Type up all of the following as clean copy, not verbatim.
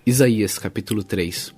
Isaías capítulo 3.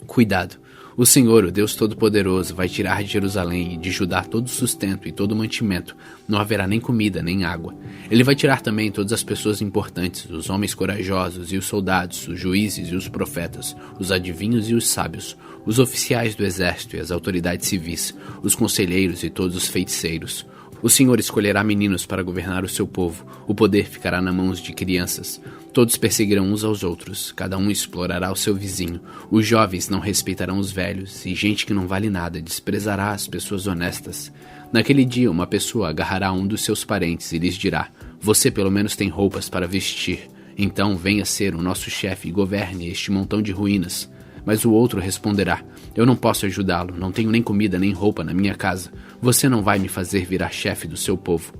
Cuidado! O Senhor, o Deus Todo-Poderoso, vai tirar de Jerusalém e de Judá todo o sustento e todo o mantimento. Não haverá nem comida, nem água. Ele vai tirar também todas as pessoas importantes, os homens corajosos e os soldados, os juízes e os profetas, os adivinhos e os sábios, os oficiais do exército e as autoridades civis, os conselheiros e todos os feiticeiros. O Senhor escolherá meninos para governar o seu povo. O poder ficará nas mãos de crianças. Todos perseguirão uns aos outros. Cada um explorará o seu vizinho. Os jovens não respeitarão os velhos. E gente que não vale nada desprezará as pessoas honestas. Naquele dia, uma pessoa agarrará um dos seus parentes e lhes dirá: você pelo menos tem roupas para vestir. Então venha ser o nosso chefe e governe este montão de ruínas. Mas o outro responderá: eu não posso ajudá-lo, não tenho nem comida nem roupa na minha casa. Você não vai me fazer virar chefe do seu povo.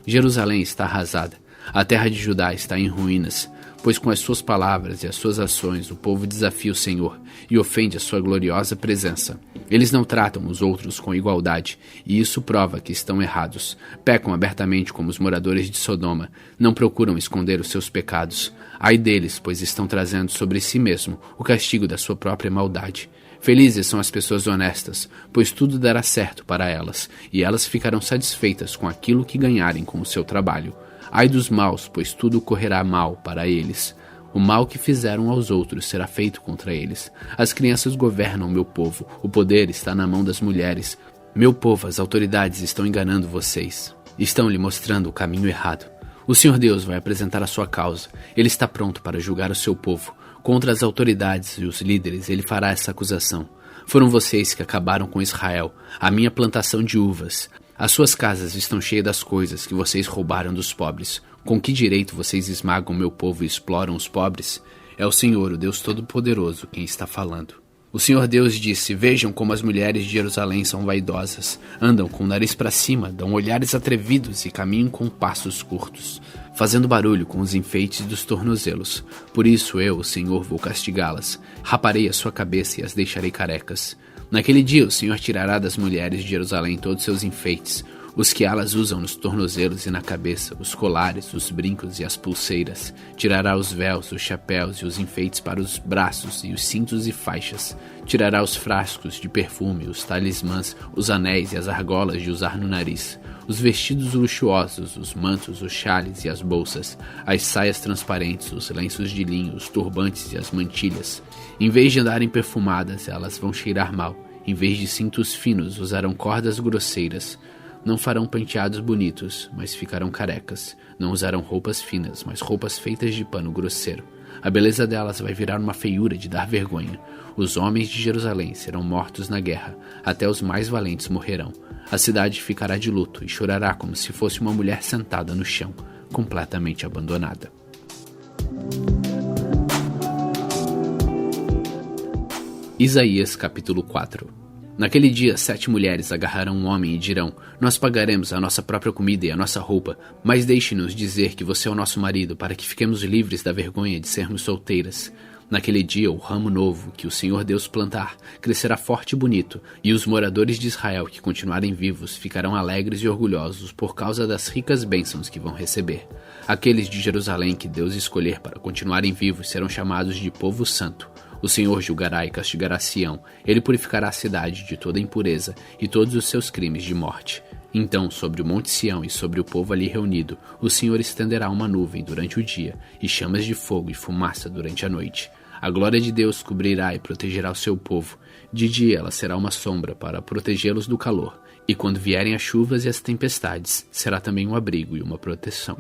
Jerusalém está arrasada, a terra de Judá está em ruínas, pois com as suas palavras e as suas ações o povo desafia o Senhor e ofende a sua gloriosa presença. Eles não tratam os outros com igualdade, e isso prova que estão errados. Pecam abertamente como os moradores de Sodoma, não procuram esconder os seus pecados. Ai deles, pois estão trazendo sobre si mesmo o castigo da sua própria maldade. Felizes são as pessoas honestas, pois tudo dará certo para elas, e elas ficarão satisfeitas com aquilo que ganharem com o seu trabalho. Ai dos maus, pois tudo correrá mal para eles. O mal que fizeram aos outros será feito contra eles. As crianças governam meu povo, o poder está na mão das mulheres. Meu povo, as autoridades estão enganando vocês. Estão lhe mostrando o caminho errado. O Senhor Deus vai apresentar a sua causa. Ele está pronto para julgar o seu povo. Contra as autoridades e os líderes, ele fará essa acusação. Foram vocês que acabaram com Israel, a minha plantação de uvas. As suas casas estão cheias das coisas que vocês roubaram dos pobres. Com que direito vocês esmagam meu povo e exploram os pobres? É o Senhor, o Deus Todo-Poderoso, quem está falando. O Senhor Deus disse: vejam como as mulheres de Jerusalém são vaidosas. Andam com o nariz para cima, dão olhares atrevidos e caminham com passos curtos, fazendo barulho com os enfeites dos tornozelos. Por isso eu, o Senhor, vou castigá-las. Raparei a sua cabeça e as deixarei carecas. Naquele dia o Senhor tirará das mulheres de Jerusalém todos seus enfeites, os que elas usam nos tornozelos e na cabeça, os colares, os brincos e as pulseiras. Tirará os véus, os chapéus e os enfeites para os braços e os cintos e faixas. Tirará os frascos de perfume, os talismãs, os anéis e as argolas de usar no nariz, os vestidos luxuosos, os mantos, os xales e as bolsas, as saias transparentes, os lenços de linho, os turbantes e as mantilhas. Em vez de andarem perfumadas, elas vão cheirar mal. Em vez de cintos finos, usarão cordas grosseiras. Não farão penteados bonitos, mas ficarão carecas. Não usarão roupas finas, mas roupas feitas de pano grosseiro. A beleza delas vai virar uma feiura de dar vergonha. Os homens de Jerusalém serão mortos na guerra, até os mais valentes morrerão. A cidade ficará de luto e chorará como se fosse uma mulher sentada no chão, completamente abandonada. Isaías capítulo 4. Naquele dia 7 mulheres agarrarão um homem e dirão: nós pagaremos a nossa própria comida e a nossa roupa, mas deixe-nos dizer que você é o nosso marido, para que fiquemos livres da vergonha de sermos solteiras. Naquele dia o ramo novo que o Senhor Deus plantar crescerá forte e bonito, e os moradores de Israel que continuarem vivos ficarão alegres e orgulhosos por causa das ricas bênçãos que vão receber. Aqueles de Jerusalém que Deus escolher para continuarem vivos serão chamados de povo santo. O Senhor julgará e castigará Sião. Ele purificará a cidade de toda impureza e todos os seus crimes de morte. Então, sobre o monte Sião e sobre o povo ali reunido, o Senhor estenderá uma nuvem durante o dia, e chamas de fogo e fumaça durante a noite. A glória de Deus cobrirá e protegerá o seu povo. De dia ela será uma sombra para protegê-los do calor, e quando vierem as chuvas e as tempestades, será também um abrigo e uma proteção.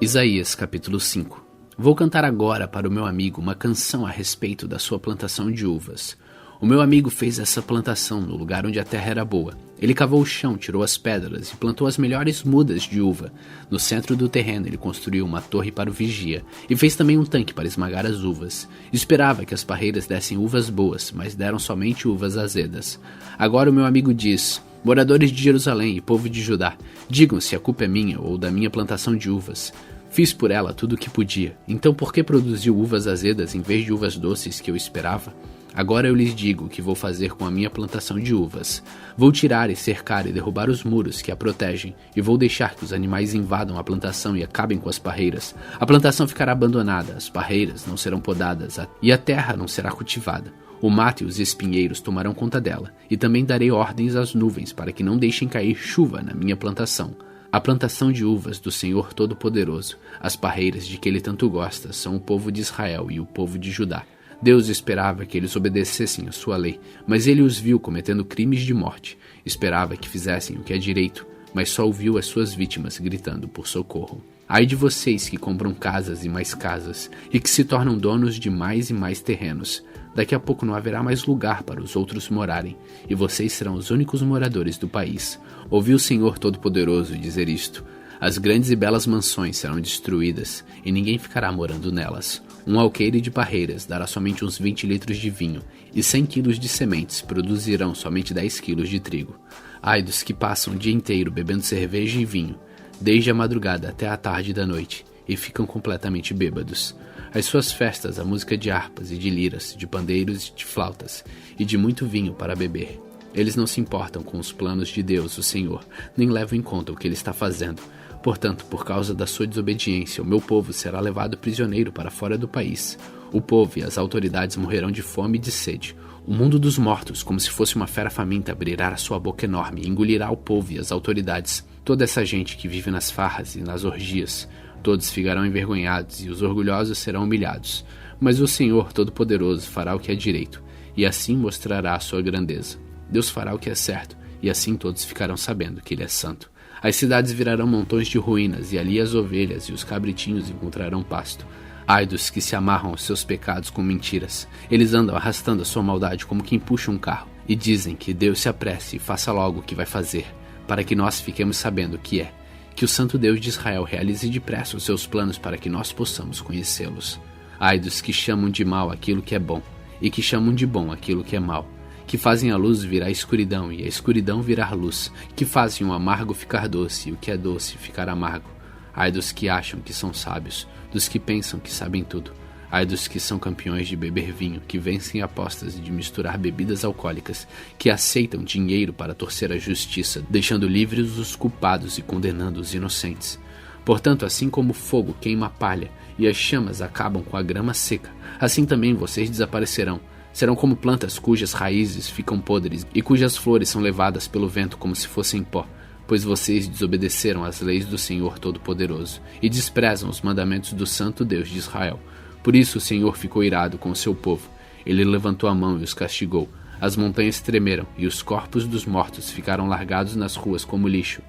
Isaías capítulo 5. Vou cantar agora para o meu amigo uma canção a respeito da sua plantação de uvas. O meu amigo fez essa plantação no lugar onde a terra era boa. Ele cavou o chão, tirou as pedras e plantou as melhores mudas de uva. No centro do terreno ele construiu uma torre para o vigia e fez também um tanque para esmagar as uvas. Esperava que as parreiras dessem uvas boas, mas deram somente uvas azedas. Agora o meu amigo diz: moradores de Jerusalém e povo de Judá, digam se a culpa é minha ou da minha plantação de uvas. Fiz por ela tudo o que podia, então por que produziu uvas azedas em vez de uvas doces que eu esperava? Agora eu lhes digo o que vou fazer com a minha plantação de uvas. Vou tirar e cercar e derrubar os muros que a protegem, e vou deixar que os animais invadam a plantação e acabem com as parreiras. A plantação ficará abandonada, as parreiras não serão podadas, e a terra não será cultivada. O mato e os espinheiros tomarão conta dela, e também darei ordens às nuvens para que não deixem cair chuva na minha plantação. A plantação de uvas do Senhor Todo-Poderoso, as parreiras de que ele tanto gosta, são o povo de Israel e o povo de Judá. Deus esperava que eles obedecessem a sua lei, mas ele os viu cometendo crimes de morte. Esperava que fizessem o que é direito, mas só ouviu as suas vítimas gritando por socorro. Ai de vocês que compram casas e mais casas, e que se tornam donos de mais e mais terrenos. Daqui a pouco não haverá mais lugar para os outros morarem, e vocês serão os únicos moradores do país. Ouvi o Senhor Todo-Poderoso dizer isto: as grandes e belas mansões serão destruídas, e ninguém ficará morando nelas. Um alqueire de parreiras dará somente uns 20 litros de vinho, e 100 quilos de sementes produzirão somente 10 quilos de trigo. Ai dos que passam o dia inteiro bebendo cerveja e vinho, desde a madrugada até a tarde da noite, e ficam completamente bêbados. As suas festas, a música de harpas e de liras, de pandeiros e de flautas, e de muito vinho para beber. Eles não se importam com os planos de Deus, o Senhor, nem levam em conta o que ele está fazendo. Portanto, por causa da sua desobediência, o meu povo será levado prisioneiro para fora do país. O povo e as autoridades morrerão de fome e de sede. O mundo dos mortos, como se fosse uma fera faminta, abrirá a sua boca enorme e engolirá o povo e as autoridades. Toda essa gente que vive nas farras e nas orgias, todos ficarão envergonhados e os orgulhosos serão humilhados. Mas o Senhor Todo-Poderoso fará o que é direito, e assim mostrará a sua grandeza. Deus fará o que é certo, e assim todos ficarão sabendo que ele é santo. As cidades virarão montões de ruínas, e ali as ovelhas e os cabritinhos encontrarão pasto. Ai dos que se amarram aos seus pecados com mentiras. Eles andam arrastando a sua maldade como quem puxa um carro, e dizem que Deus se apresse e faça logo o que vai fazer, para que nós fiquemos sabendo o que é. Que o Santo Deus de Israel realize depressa os seus planos para que nós possamos conhecê-los. Ai dos que chamam de mal aquilo que é bom, e que chamam de bom aquilo que é mal. Que fazem a luz virar escuridão e a escuridão virar luz, que fazem o amargo ficar doce e o que é doce ficar amargo. Ai dos que acham que são sábios, dos que pensam que sabem tudo. Ai dos que são campeões de beber vinho, que vencem apostas de misturar bebidas alcoólicas, que aceitam dinheiro para torcer a justiça, deixando livres os culpados e condenando os inocentes. Portanto, assim como o fogo queima a palha e as chamas acabam com a grama seca, assim também vocês desaparecerão. Serão como plantas cujas raízes ficam podres e cujas flores são levadas pelo vento como se fossem pó, pois vocês desobedeceram às leis do Senhor Todo-Poderoso e desprezam os mandamentos do Santo Deus de Israel. Por isso o Senhor ficou irado com o seu povo. Ele levantou a mão e os castigou. As montanhas tremeram e os corpos dos mortos ficaram largados nas ruas como lixo.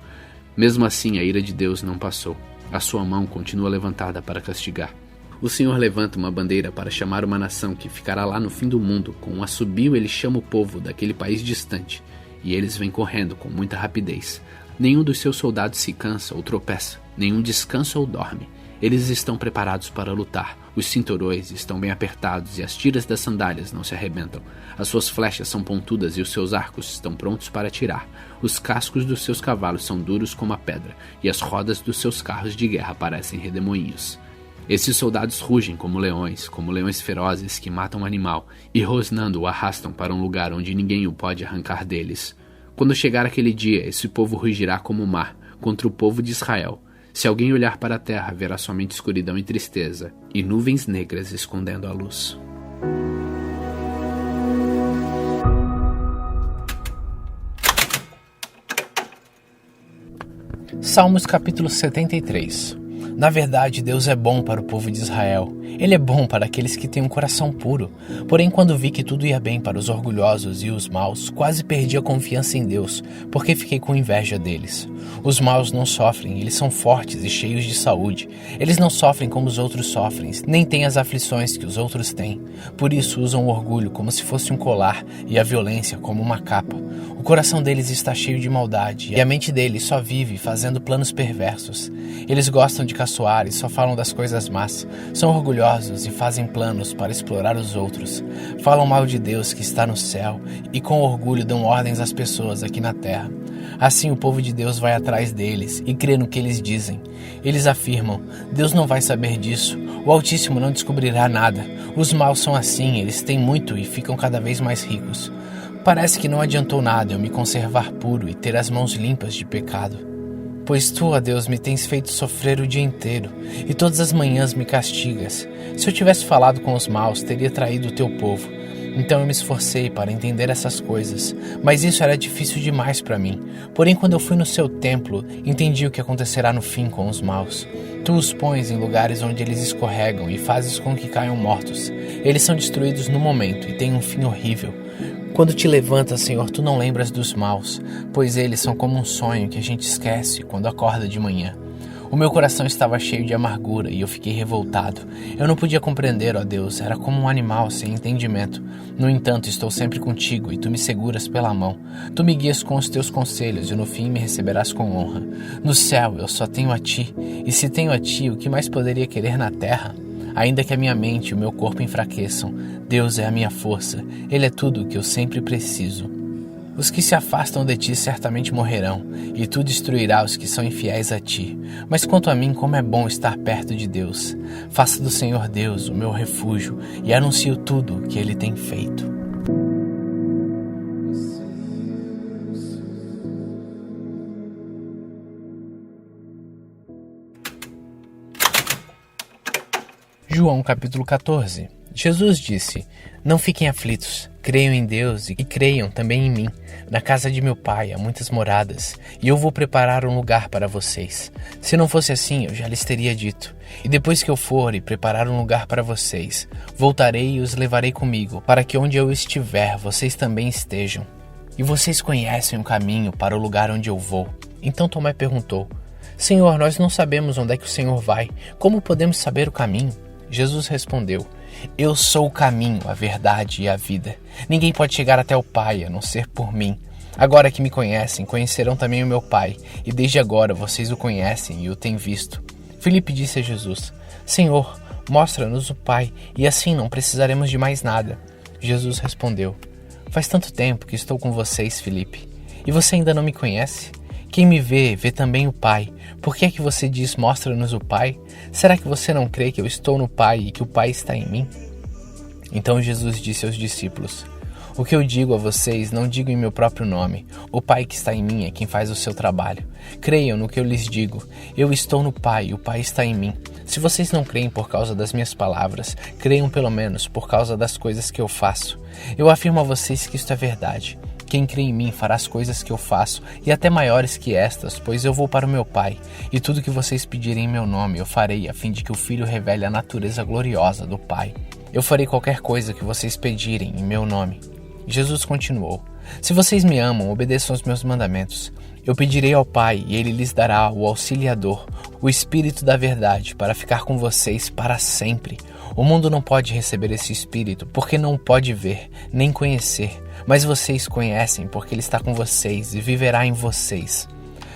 Mesmo assim, a ira de Deus não passou. A sua mão continua levantada para castigar. O Senhor levanta uma bandeira para chamar uma nação que ficará lá no fim do mundo. Com um assobio ele chama o povo daquele país distante, e eles vêm correndo com muita rapidez. Nenhum dos seus soldados se cansa ou tropeça, nenhum descansa ou dorme. Eles estão preparados para lutar. Os cinturões estão bem apertados e as tiras das sandálias não se arrebentam. As suas flechas são pontudas e os seus arcos estão prontos para atirar. Os cascos dos seus cavalos são duros como a pedra, e as rodas dos seus carros de guerra parecem redemoinhos. Esses soldados rugem como leões ferozes que matam um animal, e rosnando o arrastam para um lugar onde ninguém o pode arrancar deles. Quando chegar aquele dia, esse povo rugirá como o mar, contra o povo de Israel. Se alguém olhar para a terra, verá somente escuridão e tristeza, e nuvens negras escondendo a luz. Salmos capítulo 73. Na verdade, Deus é bom para o povo de Israel. Ele é bom para aqueles que têm um coração puro. Porém, quando vi que tudo ia bem para os orgulhosos e os maus, quase perdi a confiança em Deus, porque fiquei com inveja deles. Os maus não sofrem, eles são fortes e cheios de saúde. Eles não sofrem como os outros sofrem, nem têm as aflições que os outros têm. Por isso usam o orgulho como se fosse um colar e a violência como uma capa. O coração deles está cheio de maldade e a mente deles só vive fazendo planos perversos. Eles gostam de caçoar e só falam das coisas más. São orgulhosos e fazem planos para explorar os outros. Falam mal de Deus que está no céu e com orgulho dão ordens às pessoas aqui na terra. Assim o povo de Deus vai atrás deles e crê no que eles dizem. Eles afirmam: Deus não vai saber disso, o Altíssimo não descobrirá nada. Os maus são assim, eles têm muito e ficam cada vez mais ricos. Parece que não adiantou nada eu me conservar puro e ter as mãos limpas de pecado. Pois tu, ó Deus, me tens feito sofrer o dia inteiro, e todas as manhãs me castigas. Se eu tivesse falado com os maus, teria traído o teu povo. Então eu me esforcei para entender essas coisas, mas isso era difícil demais para mim. Porém, quando eu fui no seu templo, entendi o que acontecerá no fim com os maus. Tu os pões em lugares onde eles escorregam e fazes com que caiam mortos. Eles são destruídos no momento e têm um fim horrível. Quando te levantas, Senhor, tu não lembras dos maus, pois eles são como um sonho que a gente esquece quando acorda de manhã. O meu coração estava cheio de amargura e eu fiquei revoltado. Eu não podia compreender, ó Deus, era como um animal sem entendimento. No entanto, estou sempre contigo e tu me seguras pela mão. Tu me guias com os teus conselhos e no fim me receberás com honra. No céu eu só tenho a ti, e se tenho a ti, o que mais poderia querer na terra? Ainda que a minha mente e o meu corpo enfraqueçam, Deus é a minha força, Ele é tudo o que eu sempre preciso. Os que se afastam de ti certamente morrerão, e tu destruirás os que são infiéis a ti. Mas quanto a mim, como é bom estar perto de Deus. Faça do Senhor Deus o meu refúgio, e anuncio tudo o que Ele tem feito. João capítulo 14. Jesus disse: Não fiquem aflitos, creiam em Deus e creiam também em mim. Na casa de meu Pai há muitas moradas, e eu vou preparar um lugar para vocês. Se não fosse assim, eu já lhes teria dito. E depois que eu for e preparar um lugar para vocês, voltarei e os levarei comigo, para que onde eu estiver, vocês também estejam. E vocês conhecem o caminho para o lugar onde eu vou. Então Tomé perguntou: Senhor, nós não sabemos onde é que o Senhor vai. Como podemos saber o caminho? Jesus respondeu: Eu sou o caminho, a verdade e a vida. Ninguém pode chegar até o Pai a não ser por mim. Agora que me conhecem, conhecerão também o meu Pai, e desde agora vocês o conhecem e o têm visto. Filipe disse a Jesus: Senhor, mostra-nos o Pai, e assim não precisaremos de mais nada. Jesus respondeu: Faz tanto tempo que estou com vocês, Filipe, e você ainda não me conhece? Quem me vê, vê também o Pai. Por que é que você diz, mostra-nos o Pai? Será que você não crê que eu estou no Pai e que o Pai está em mim? Então Jesus disse aos discípulos: O que eu digo a vocês, não digo em meu próprio nome. O Pai que está em mim é quem faz o seu trabalho. Creiam no que eu lhes digo. Eu estou no Pai e o Pai está em mim. Se vocês não creem por causa das minhas palavras, creiam pelo menos por causa das coisas que eu faço. Eu afirmo a vocês que isto é verdade. Quem crê em mim fará as coisas que eu faço, e até maiores que estas, pois eu vou para o meu Pai, e tudo que vocês pedirem em meu nome eu farei, a fim de que o Filho revele a natureza gloriosa do Pai. Eu farei qualquer coisa que vocês pedirem em meu nome. Jesus continuou: Se vocês me amam, obedeçam aos meus mandamentos. Eu pedirei ao Pai, e Ele lhes dará o Auxiliador, o Espírito da Verdade, para ficar com vocês para sempre. O mundo não pode receber esse Espírito, porque não o pode ver, nem conhecer. Mas vocês conhecem, porque Ele está com vocês e viverá em vocês.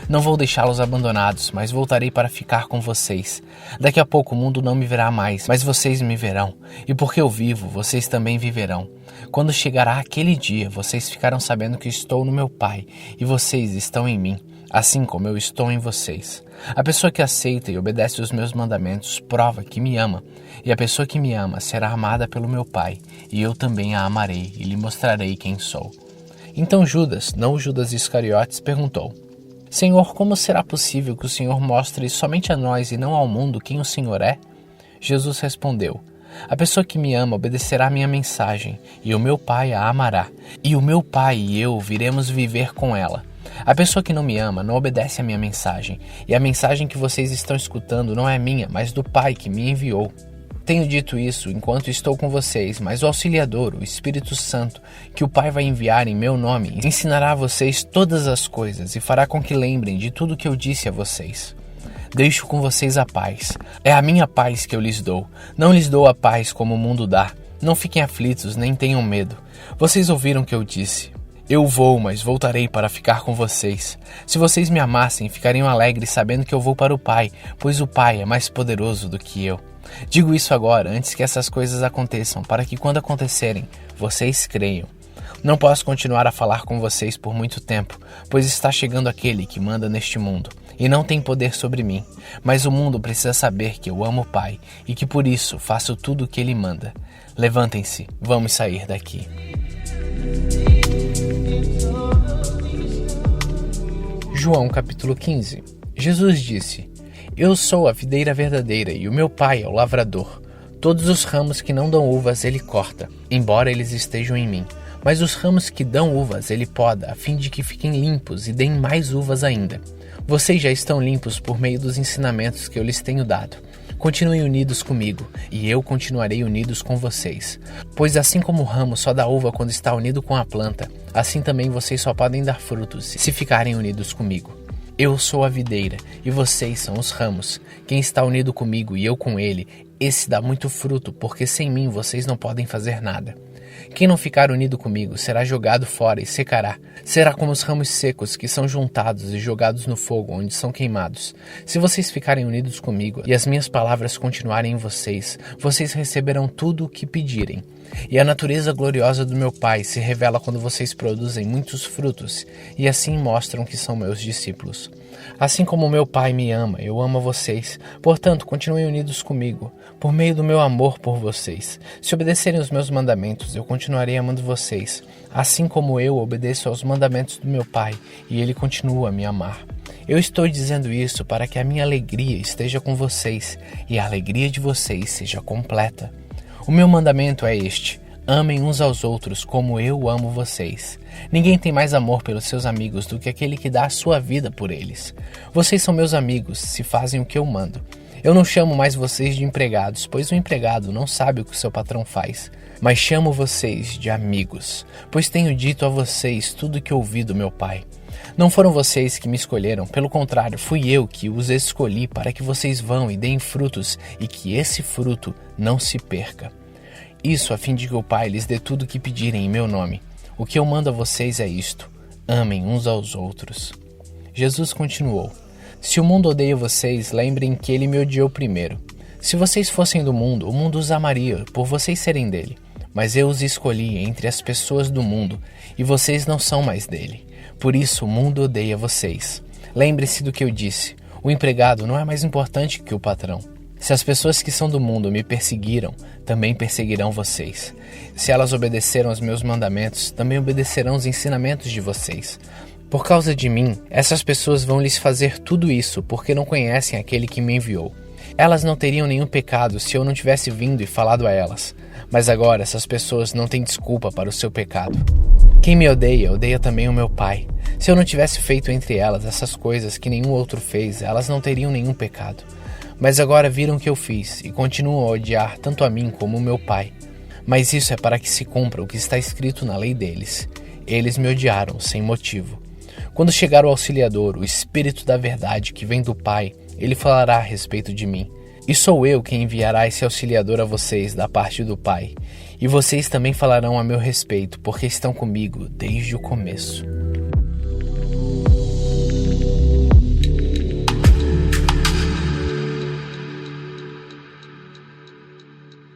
Não vou deixá-los abandonados, mas voltarei para ficar com vocês. Daqui a pouco o mundo não me verá mais, mas vocês me verão. E porque eu vivo, vocês também viverão. Quando chegará aquele dia, vocês ficarão sabendo que estou no meu Pai, e vocês estão em mim, assim como eu estou em vocês. A pessoa que aceita e obedece os meus mandamentos prova que me ama, e a pessoa que me ama será amada pelo meu Pai, e eu também a amarei e lhe mostrarei quem sou. Então Judas, não o Judas Iscariotes, perguntou: Senhor, como será possível que o Senhor mostre somente a nós e não ao mundo quem o Senhor é? Jesus respondeu: A pessoa que me ama obedecerá a minha mensagem, e o meu Pai a amará, e o meu Pai e eu viremos viver com ela. A pessoa que não me ama não obedece a minha mensagem, e a mensagem que vocês estão escutando não é minha, mas do Pai que me enviou. Tenho dito isso enquanto estou com vocês, mas o Auxiliador, o Espírito Santo, que o Pai vai enviar em meu nome, ensinará a vocês todas as coisas e fará com que lembrem de tudo que eu disse a vocês. Deixo com vocês a paz. É a minha paz que eu lhes dou. Não lhes dou a paz como o mundo dá. Não fiquem aflitos, nem tenham medo. Vocês ouviram o que eu disse. Eu vou, mas voltarei para ficar com vocês. Se vocês me amassem, ficariam alegres sabendo que eu vou para o Pai, pois o Pai é mais poderoso do que eu. Digo isso agora, antes que essas coisas aconteçam, para que quando acontecerem, vocês creiam. Não posso continuar a falar com vocês por muito tempo, pois está chegando aquele que manda neste mundo, e não tem poder sobre mim. Mas o mundo precisa saber que eu amo o Pai, e que por isso faço tudo o que Ele manda. Levantem-se, vamos sair daqui. João capítulo 15. Jesus disse: Eu sou a videira verdadeira e o meu Pai é o lavrador. Todos os ramos que não dão uvas ele corta, embora eles estejam em mim. Mas os ramos que dão uvas ele poda, a fim de que fiquem limpos e deem mais uvas ainda. Vocês já estão limpos por meio dos ensinamentos que eu lhes tenho dado. Continuem unidos comigo, e eu continuarei unidos com vocês. Pois assim como o ramo só dá uva quando está unido com a planta, assim também vocês só podem dar frutos se ficarem unidos comigo. Eu sou a videira, e vocês são os ramos. Quem está unido comigo e eu com ele, esse dá muito fruto, porque sem mim vocês não podem fazer nada. Quem não ficar unido comigo será jogado fora e secará. Será como os ramos secos que são juntados e jogados no fogo, onde são queimados. Se vocês ficarem unidos comigo e as minhas palavras continuarem em vocês, vocês receberão tudo o que pedirem. E a natureza gloriosa do meu Pai se revela quando vocês produzem muitos frutos, e assim mostram que são meus discípulos. Assim como o meu Pai me ama, eu amo vocês. Portanto, continuem unidos comigo, por meio do meu amor por vocês. Se obedecerem os meus mandamentos, eu continuarei amando vocês, assim como eu obedeço aos mandamentos do meu Pai, e Ele continua a me amar. Eu estou dizendo isso para que a minha alegria esteja com vocês, e a alegria de vocês seja completa. O meu mandamento é este: amem uns aos outros como eu amo vocês. Ninguém tem mais amor pelos seus amigos do que aquele que dá a sua vida por eles. Vocês são meus amigos se fazem o que eu mando. Eu não chamo mais vocês de empregados, pois o empregado não sabe o que o seu patrão faz. Mas chamo vocês de amigos, pois tenho dito a vocês tudo o que ouvi do meu Pai. Não foram vocês que me escolheram, pelo contrário, fui eu que os escolhi para que vocês vão e deem frutos e que esse fruto não se perca. Isso a fim de que o Pai lhes dê tudo o que pedirem em meu nome. O que eu mando a vocês é isto: amem uns aos outros. Jesus continuou: Se o mundo odeia vocês, lembrem que ele me odiou primeiro. Se vocês fossem do mundo, o mundo os amaria por vocês serem dele. Mas eu os escolhi entre as pessoas do mundo, e vocês não são mais dele. Por isso o mundo odeia vocês. Lembre-se do que eu disse: o empregado não é mais importante que o patrão. Se as pessoas que são do mundo me perseguiram, também perseguirão vocês. Se elas obedeceram aos meus mandamentos, também obedecerão os ensinamentos de vocês. Por causa de mim, essas pessoas vão lhes fazer tudo isso porque não conhecem aquele que me enviou. Elas não teriam nenhum pecado se eu não tivesse vindo e falado a elas. Mas agora essas pessoas não têm desculpa para o seu pecado. Quem me odeia, odeia também o meu Pai. Se eu não tivesse feito entre elas essas coisas que nenhum outro fez, elas não teriam nenhum pecado. Mas agora viram o que eu fiz e continuam a odiar tanto a mim como o meu Pai. Mas isso é para que se cumpra o que está escrito na lei deles. Eles me odiaram sem motivo. Quando chegar o Auxiliador, o Espírito da Verdade que vem do Pai, ele falará a respeito de mim. E sou eu quem enviará esse Auxiliador a vocês da parte do Pai. E vocês também falarão a meu respeito, porque estão comigo desde o começo.